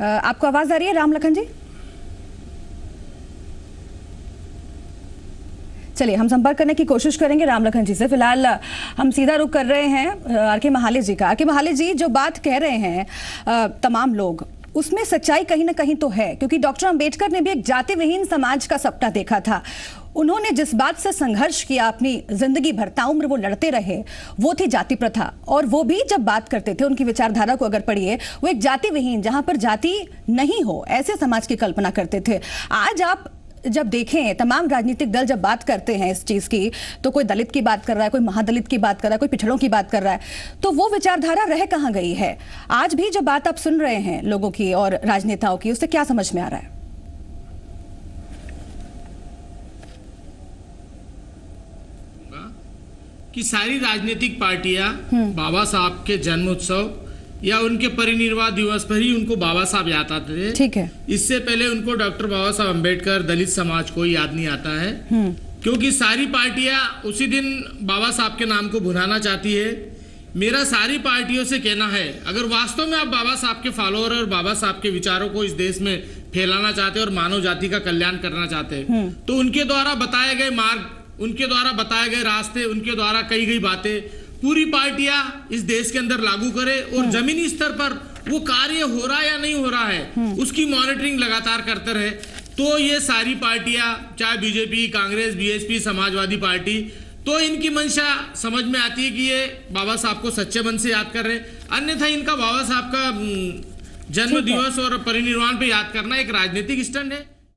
आपको आवाज आ रही है रामलखन जी? चलिए हम संपर्क करने की कोशिश करेंगे रामलखन जी से। फिलहाल हम सीधा रुख कर रहे हैं आर.के. महाले जी का। आर.के. महाले जी, जो बात कह रहे हैं तमाम लोग, उसमें सच्चाई कहीं ना कहीं तो है, क्योंकि डॉक्टर अंबेडकर ने भी एक जाति विहीन समाज का सपना देखा था। उन्होंने जिस बात से संघर्ष किया अपनी जिंदगी भर, ताउम्र वो लड़ते रहे, वो थी जाति प्रथा। और वो भी जब बात करते थे, उनकी विचारधारा को अगर पढ़िए, वो एक जाति विहीन, जहां पर जाति नहीं हो, ऐसे समाज की कल्पना करते थे। आज आप जब देखें तमाम राजनीतिक दल जब बात करते हैं इस चीज की, तो कोई दलित की बात कर रहा है, कोई महादलित की बात कर रहा है, कोई पिछड़ों की बात कर रहा है, तो वो विचारधारा रह कहां गई है? आज भी जब बात आप सुन रहे हैं लोगों की और राजनेताओं की, उससे क्या समझ में आ रहा है? कि सारी राजनीतिक पार्टियां बाबा साहब के जन्म उत्सव या उनके परिनिर्वाण दिवस पर ही उनको बाबा साहब याद आते थे। ठीक है। इससे पहले उनको डॉक्टर बाबा साहब अम्बेडकर, दलित समाज को याद नहीं आता है, क्योंकि सारी पार्टियां उसी दिन बाबा साहब के नाम को भुनाना चाहती है। मेरा सारी पार्टियों से कहना है, अगर वास्तव में आप बाबा साहब के फॉलोअर और बाबा साहब के विचारों को इस देश में फैलाना चाहते और मानव जाति का कल्याण करना चाहते हैं, तो उनके द्वारा बताए गए मार्ग, उनके द्वारा बताए गए रास्ते, उनके द्वारा कही गई बातें पूरी पार्टियां इस देश के अंदर लागू करे और जमीनी स्तर पर वो कार्य हो रहा है या नहीं हो रहा है, उसकी मॉनिटरिंग लगातार करते रहे। तो ये सारी पार्टियां, चाहे BJP, Congress, BSP, Samajwadi party, तो इनकी मंशा समझ में आती है कि ये बाबा साहब को सच्चे मन से याद कर रहे हैं। अन्यथा इनका बाबा साहब का जन्म दिवस और परिनिर्वाण पे याद करना एक राजनीतिक स्टंट है।